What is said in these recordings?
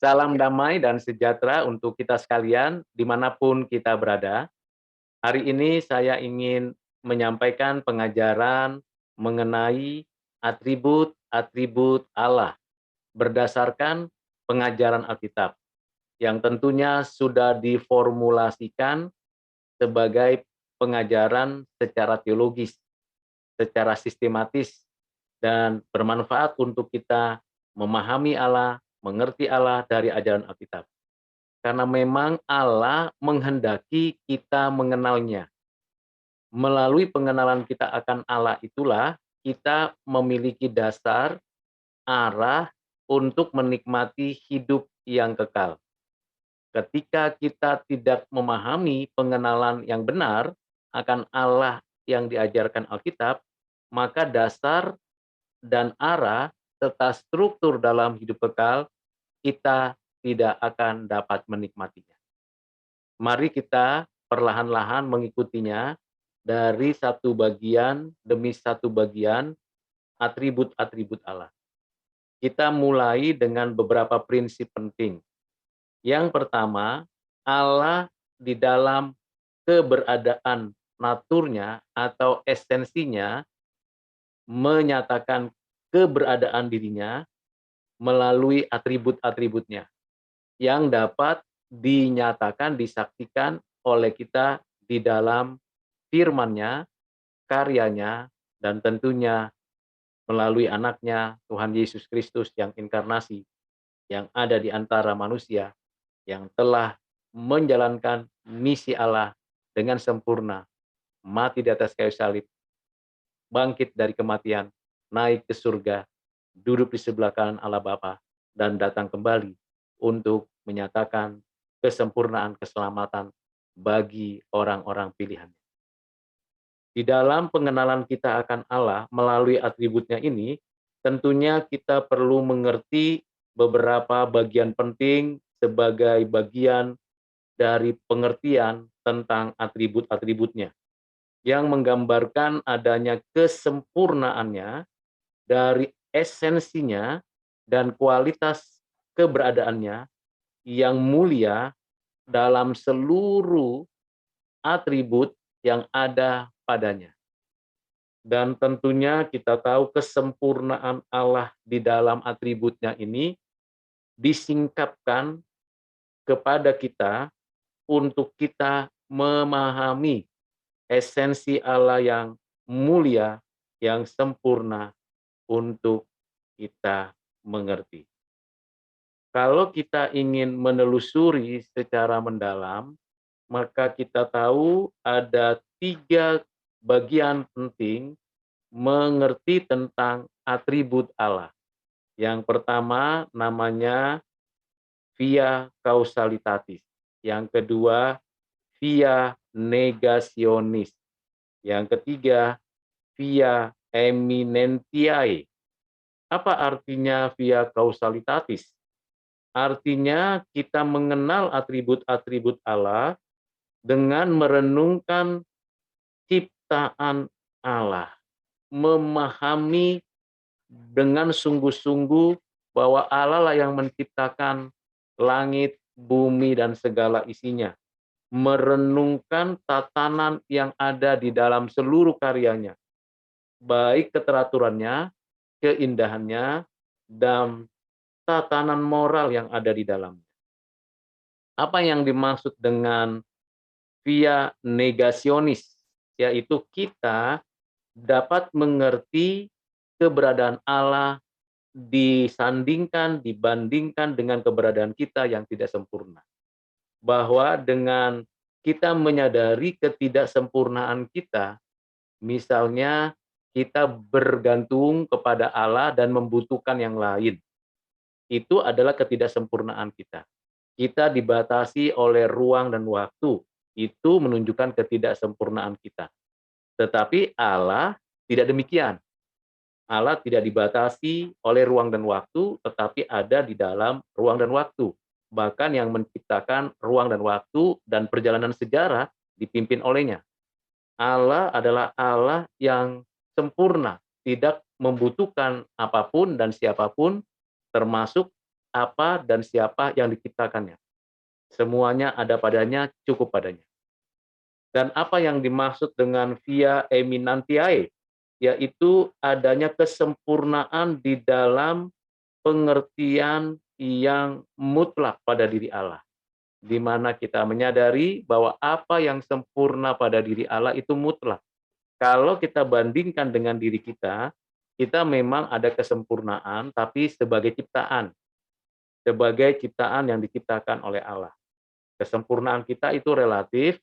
Salam damai dan sejahtera untuk kita sekalian, dimanapun kita berada. Hari ini saya ingin menyampaikan pengajaran mengenai atribut-atribut Allah berdasarkan pengajaran Alkitab, yang tentunya sudah diformulasikan sebagai pengajaran secara teologis, secara sistematis, dan bermanfaat untuk kita memahami Allah, mengerti Allah dari ajaran Alkitab. Karena memang Allah menghendaki kita mengenalnya. Melalui pengenalan kita akan Allah itulah kita memiliki dasar, arah untuk menikmati hidup yang kekal. Ketika kita tidak memahami pengenalan yang benar akan Allah yang diajarkan Alkitab, maka dasar dan arah serta struktur dalam hidup kekal kita tidak akan dapat menikmatinya. Mari kita perlahan-lahan mengikutinya dari satu bagian demi satu bagian atribut-atribut Allah. Kita mulai dengan beberapa prinsip penting. Yang pertama, Allah di dalam keberadaan naturnya atau esensinya menyatakan keberadaan dirinya melalui atribut-atributnya yang dapat dinyatakan, disaksikan oleh kita di dalam firman-Nya, karyanya, dan tentunya melalui anaknya Tuhan Yesus Kristus yang inkarnasi, yang ada di antara manusia, yang telah menjalankan misi Allah dengan sempurna, mati di atas kayu salib, bangkit dari kematian, naik ke surga, duduk di sebelah kanan Allah Bapa, dan datang kembali untuk menyatakan kesempurnaan keselamatan bagi orang-orang pilihan. Di dalam pengenalan kita akan Allah melalui atributnya ini, tentunya kita perlu mengerti beberapa bagian penting sebagai bagian dari pengertian tentang atribut-atributnya, yang menggambarkan adanya kesempurnaannya dari esensinya dan kualitas keberadaannya yang mulia dalam seluruh atribut yang ada padanya. Dan tentunya kita tahu kesempurnaan Allah di dalam atributnya ini disingkapkan kepada kita untuk kita memahami esensi Allah yang mulia, yang sempurna untuk kita mengerti. Kalau kita ingin menelusuri secara mendalam, maka kita tahu ada 3 bagian penting mengerti tentang atribut Allah. Yang pertama namanya via causalitatis, yang kedua via negationis, yang ketiga via eminentiae. Apa artinya via causalitatis? Artinya kita mengenal atribut-atribut Allah dengan merenungkan ciptaan Allah, memahami dengan sungguh-sungguh bahwa Allah lah yang menciptakan langit, bumi, dan segala isinya. Merenungkan tatanan yang ada di dalam seluruh karyanya, baik keteraturannya, keindahannya, dan tatanan moral yang ada di dalamnya. Apa yang dimaksud dengan via negasionis, yaitu kita dapat mengerti keberadaan Allah dibandingkan dengan keberadaan kita yang tidak sempurna. Bahwa dengan kita menyadari ketidaksempurnaan kita, misalnya kita bergantung kepada Allah dan membutuhkan yang lain, itu adalah ketidaksempurnaan kita. Kita dibatasi oleh ruang dan waktu, itu menunjukkan ketidaksempurnaan kita. Tetapi Allah tidak demikian. Allah tidak dibatasi oleh ruang dan waktu, tetapi ada di dalam ruang dan waktu. Bahkan yang menciptakan ruang dan waktu dan perjalanan sejarah dipimpin olehnya. Allah adalah Allah yang sempurna, tidak membutuhkan apapun dan siapapun, termasuk apa dan siapa yang diciptakannya. Semuanya ada padanya, cukup padanya. Dan apa yang dimaksud dengan via eminentiae, yaitu adanya kesempurnaan di dalam pengertian yang mutlak pada diri Allah, di mana kita menyadari bahwa apa yang sempurna pada diri Allah itu mutlak. Kalau kita bandingkan dengan diri kita memang ada kesempurnaan, tapi sebagai ciptaan yang diciptakan oleh Allah. Kesempurnaan kita itu relatif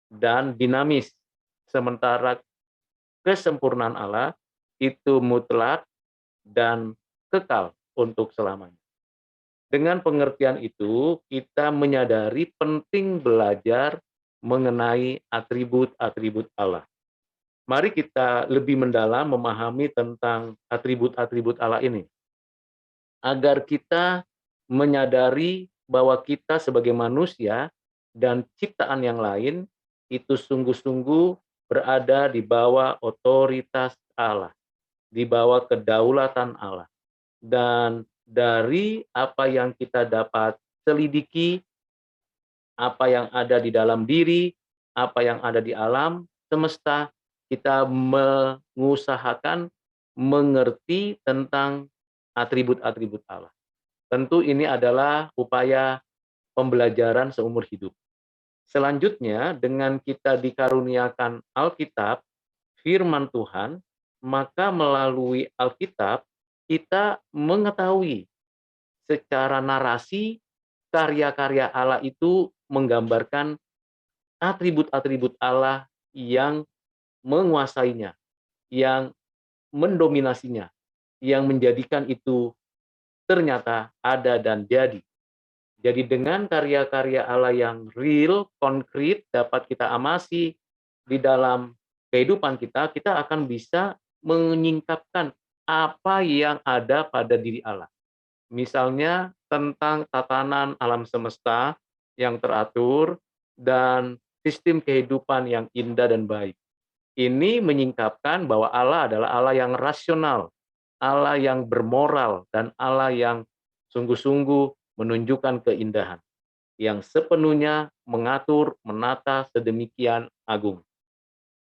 dan dinamis, sementara kesempurnaan Allah itu mutlak dan kekal untuk selamanya. Dengan pengertian itu, kita menyadari penting belajar mengenai atribut-atribut Allah. Mari kita lebih mendalam memahami tentang atribut-atribut Allah ini, agar kita menyadari bahwa kita sebagai manusia dan ciptaan yang lain itu sungguh-sungguh berada di bawah otoritas Allah, di bawah kedaulatan Allah. Dan dari apa yang kita dapat selidiki, apa yang ada di dalam diri, apa yang ada di alam semesta, kita mengusahakan mengerti tentang atribut-atribut Allah. Tentu ini adalah upaya pembelajaran seumur hidup. Selanjutnya, dengan kita dikaruniakan Alkitab, firman Tuhan, maka melalui Alkitab kita mengetahui secara narasi karya-karya Allah itu menggambarkan atribut-atribut Allah yang menguasainya, yang mendominasinya, yang menjadikan itu ternyata ada dan jadi. Jadi dengan karya-karya Allah yang real, konkret, dapat kita amasi di dalam kehidupan kita, kita akan bisa menyingkapkan apa yang ada pada diri Allah. Misalnya tentang tatanan alam semesta yang teratur dan sistem kehidupan yang indah dan baik. Ini menyingkapkan bahwa Allah adalah Allah yang rasional, Allah yang bermoral, dan Allah yang sungguh-sungguh menunjukkan keindahan, yang sepenuhnya mengatur, menata sedemikian agung.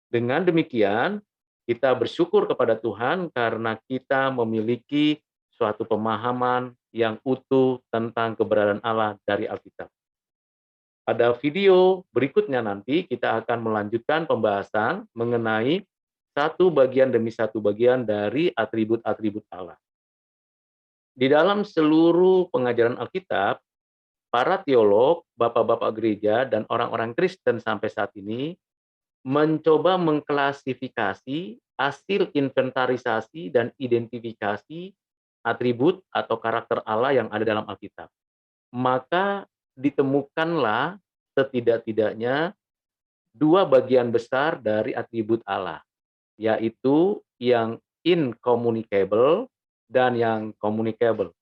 Dengan demikian, kita bersyukur kepada Tuhan karena kita memiliki suatu pemahaman yang utuh tentang keberadaan Allah dari Alkitab. Pada video berikutnya nanti kita akan melanjutkan pembahasan mengenai satu bagian demi satu bagian dari atribut-atribut Allah. Di dalam seluruh pengajaran Alkitab, para teolog, bapak-bapak gereja, dan orang-orang Kristen sampai saat ini mencoba mengklasifikasi hasil inventarisasi dan identifikasi atribut atau karakter Allah yang ada dalam Alkitab. Maka ditemukanlah setidak-tidaknya dua bagian besar dari atribut Allah, yaitu yang incommunicable dan yang communicable.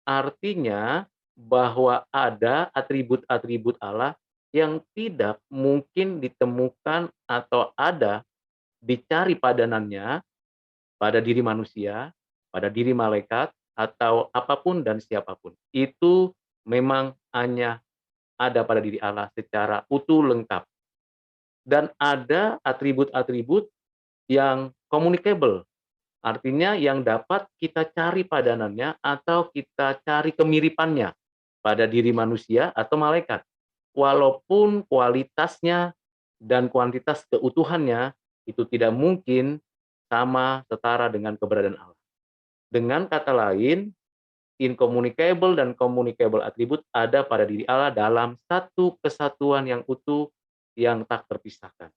Artinya bahwa ada atribut-atribut Allah yang tidak mungkin ditemukan atau ada dicari padanannya pada diri manusia, pada diri malaikat, atau apapun dan siapapun. Itu memang hanya ada pada diri Allah secara utuh lengkap. Dan ada atribut-atribut yang communicable, artinya yang dapat kita cari padanannya atau kita cari kemiripannya pada diri manusia atau malaikat. Walaupun kualitasnya dan kuantitas keutuhannya itu tidak mungkin sama setara dengan keberadaan Allah. Dengan kata lain, incommunicable dan communicable atribut ada pada diri Allah dalam satu kesatuan yang utuh yang tak terpisahkan.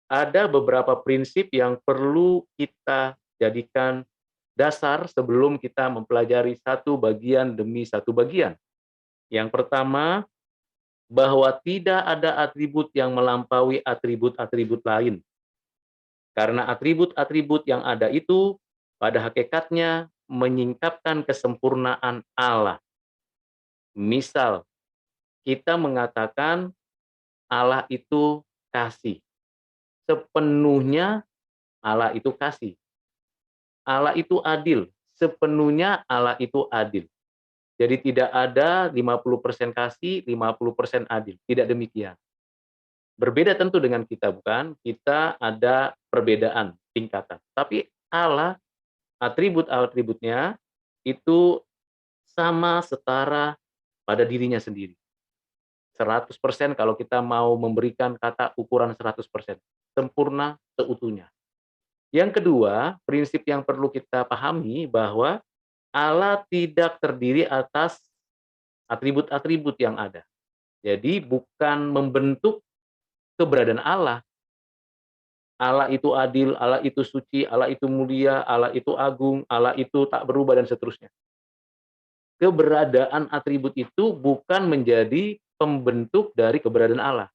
Ada beberapa prinsip yang perlu kita jadikan dasar sebelum kita mempelajari satu bagian demi satu bagian. Yang pertama, bahwa tidak ada atribut yang melampaui atribut-atribut lain. Karena atribut-atribut yang ada itu pada hakikatnya menyingkapkan kesempurnaan Allah. Misal, kita mengatakan Allah itu kasih. Sepenuhnya Allah itu kasih. Allah itu adil. Sepenuhnya Allah itu adil. Jadi tidak ada 50% kasih, 50% adil, tidak demikian. Berbeda tentu dengan kita, bukan? Kita ada perbedaan tingkatan. Tapi Allah, atribut-atributnya itu sama setara pada dirinya sendiri. 100% kalau kita mau memberikan kata ukuran 100%, sempurna seutuhnya. Yang kedua, prinsip yang perlu kita pahami bahwa Allah tidak terdiri atas atribut-atribut yang ada. Jadi bukan membentuk keberadaan Allah. Allah itu adil, Allah itu suci, Allah itu mulia, Allah itu agung, Allah itu tak berubah dan seterusnya. Keberadaan atribut itu bukan menjadi pembentuk dari keberadaan Allah.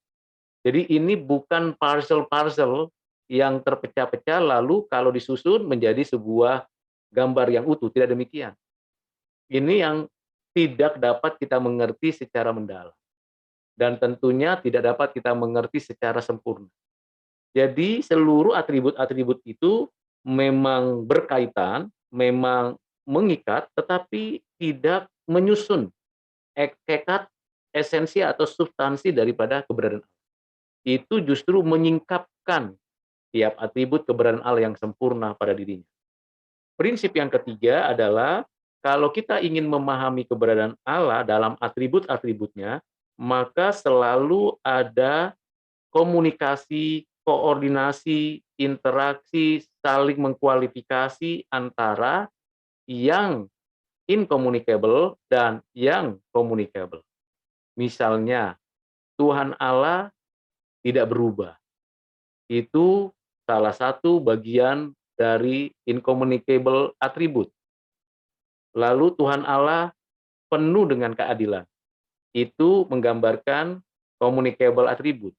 Jadi ini bukan parcel-parcel yang terpecah-pecah lalu kalau disusun menjadi sebuah gambar yang utuh, tidak demikian. Ini yang tidak dapat kita mengerti secara mendalam dan tentunya tidak dapat kita mengerti secara sempurna. Jadi seluruh atribut-atribut itu memang berkaitan, memang mengikat, tetapi tidak menyusun hakikat, esensi atau substansi daripada keberadaan Allah. Itu justru menyingkapkan tiap atribut keberadaan Allah yang sempurna pada dirinya. Prinsip yang ketiga adalah kalau kita ingin memahami keberadaan Allah dalam atribut-atributnya, maka selalu ada komunikasi, koordinasi, interaksi, saling mengkualifikasi antara yang incommunicable dan yang communicable. Misalnya, Tuhan Allah tidak berubah. Itu salah satu bagian dari incommunicable atribut. Lalu Tuhan Allah penuh dengan keadilan. Itu menggambarkan communicable atribut.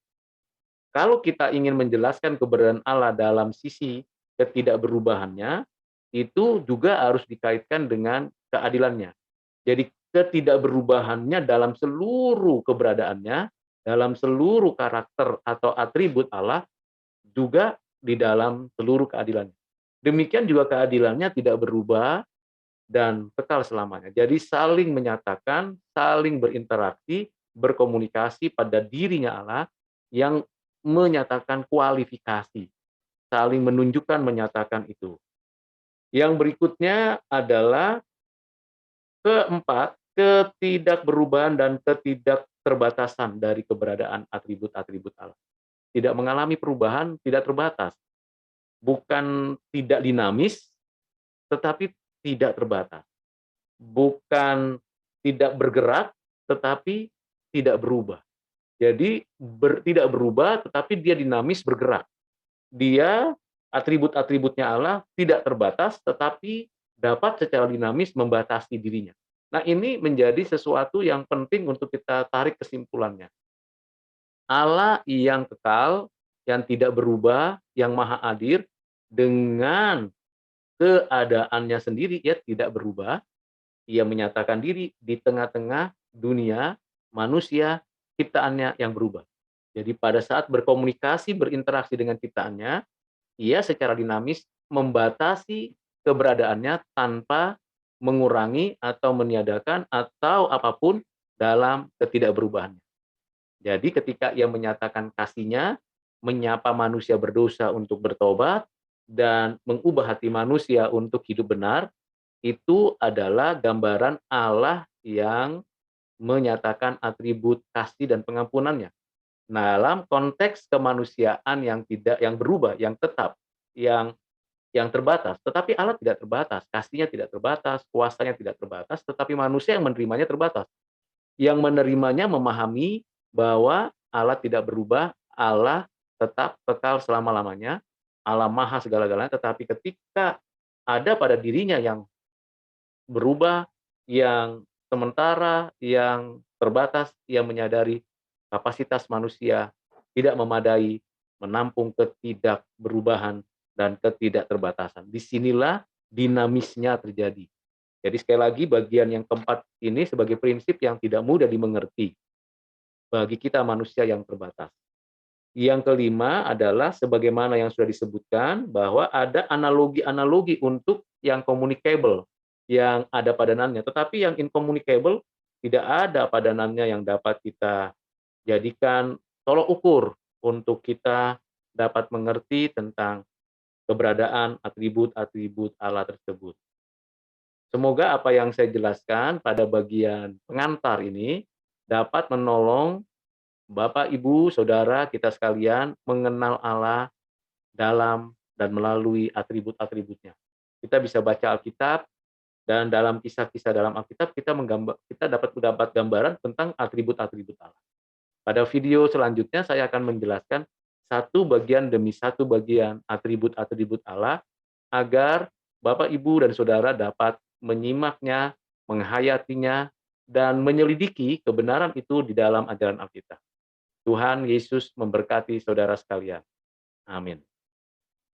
Kalau kita ingin menjelaskan keberadaan Allah dalam sisi ketidakberubahannya, itu juga harus dikaitkan dengan keadilannya. Jadi ketidakberubahannya dalam seluruh keberadaannya, dalam seluruh karakter atau atribut Allah, juga di dalam seluruh keadilannya. Demikian juga keadilannya tidak berubah dan kekal selamanya. Jadi saling menyatakan, saling berinteraksi, berkomunikasi pada dirinya Allah yang menyatakan kualifikasi, saling menunjukkan, menyatakan itu. Yang berikutnya adalah keempat, ketidakberubahan dan ketidakterbatasan dari keberadaan atribut-atribut Allah. Tidak mengalami perubahan, tidak terbatas. Bukan tidak dinamis, tetapi tidak terbatas. Bukan tidak bergerak, tetapi tidak berubah. Jadi tidak berubah, tetapi dia dinamis bergerak. Dia atribut-atributnya Allah tidak terbatas, tetapi dapat secara dinamis membatasi dirinya. Nah ini menjadi sesuatu yang penting untuk kita tarik kesimpulannya. Allah yang kekal, yang tidak berubah, yang maha adil, dengan keadaannya sendiri, ia tidak berubah. Ia menyatakan diri di tengah-tengah dunia manusia ciptaannya yang berubah. Jadi pada saat berkomunikasi, berinteraksi dengan ciptaannya, ia secara dinamis membatasi keberadaannya tanpa mengurangi atau meniadakan atau apapun dalam ketidakberubahannya. Jadi ketika ia menyatakan kasihnya, menyapa manusia berdosa untuk bertobat, dan mengubah hati manusia untuk hidup benar, itu adalah gambaran Allah yang menyatakan atribut kasih dan pengampunannya. Nah, dalam konteks kemanusiaan yang tidak, yang berubah, yang tetap, yang terbatas, tetapi Allah tidak terbatas, kasihnya tidak terbatas, kuasanya tidak terbatas, tetapi manusia yang menerimanya terbatas. Yang menerimanya memahami bahwa Allah tidak berubah, Allah tetap kekal selama-lamanya, Allah maha segala-galanya, tetapi ketika ada pada dirinya yang berubah, yang sementara, yang terbatas, yang menyadari kapasitas manusia tidak memadai menampung ketidakberubahan dan ketidakterbatasan. Disinilah dinamisnya terjadi. Jadi sekali lagi bagian yang keempat ini sebagai prinsip yang tidak mudah dimengerti bagi kita manusia yang terbatas. Yang kelima adalah sebagaimana yang sudah disebutkan bahwa ada analogi-analogi untuk yang communicable, yang ada padanannya, tetapi yang incommunicable tidak ada padanannya yang dapat kita jadikan tolok ukur untuk kita dapat mengerti tentang keberadaan atribut-atribut Allah tersebut. Semoga apa yang saya jelaskan pada bagian pengantar ini dapat menolong Bapak, Ibu, Saudara kita sekalian mengenal Allah dalam dan melalui atribut-atributnya. Kita bisa baca Alkitab, dan dalam kisah-kisah dalam Alkitab kita dapat mendapat gambaran tentang atribut-atribut Allah. Pada video selanjutnya saya akan menjelaskan satu bagian demi satu bagian atribut-atribut Allah agar Bapak, Ibu, dan Saudara dapat menyimaknya, menghayatinya, dan menyelidiki kebenaran itu di dalam ajaran Alkitab. Tuhan Yesus memberkati saudara sekalian. Amin.